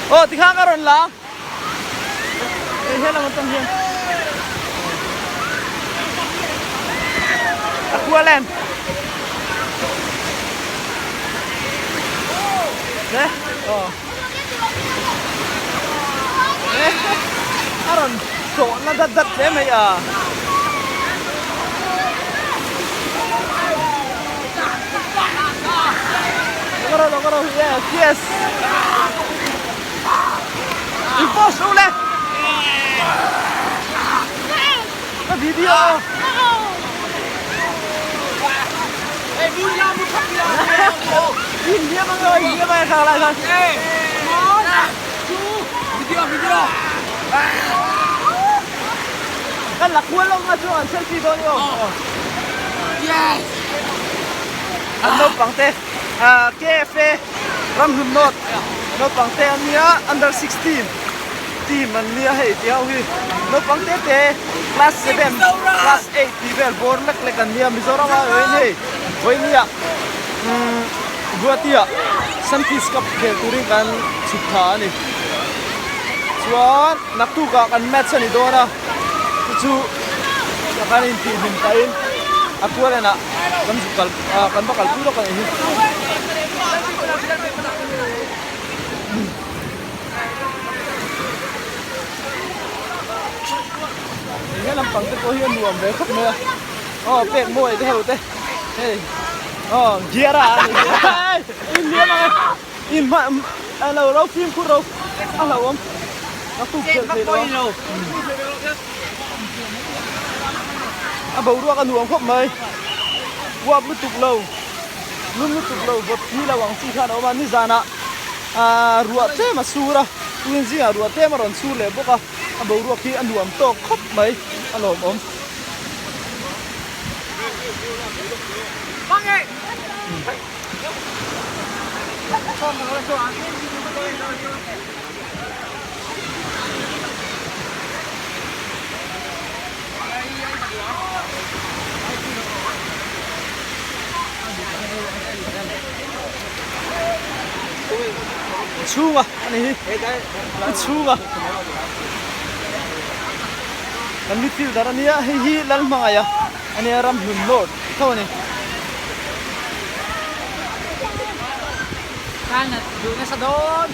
Oh, tikha ka ron lang. Eh, hela mo tong hiyan. Aqualand. Eh? Oh. Eh? Aron, so nadadat eh may ah. Logro, yes, yes. Impos ulit. Na video. Eh, video mo pa pila. Hindi mga kakalasan. Eh, video. Kan lakuan lang nga doon, selfie doon yun. Yes. Ano pang te? KFA Ramhunot. Ano pang te niya under 16. Team man niya hey tiyaw hi. No pang te class 7, class 8 level borlak lekan niya Mizoram hey. Hoy niya. Guatia Sunfish Cup khel turing kan chutha ni. Chuan naktuka kan match ani dona. Chu kanin team hin kain. Aku ada nak kan sukal kan bakal puro kan ini. Ini lampang tu kau hian luam deh kap meh. Oh pek muai deh ute. Hey. Oh giara. In dia mana? In ma alo film kurau. Alo om. Aku kel kel. Bầu đua kan nuông khop mai wap lutuk lâu bot ni la wang si khan oma ni zana ruat te masura tuin zinga ruat te maron su le boka bầu đua ki anuam to khop mai alom om bang ơi chunga ani chunga kan midfielder ania hi lal mangaya ani ram hunlot thawani kana du na sa doon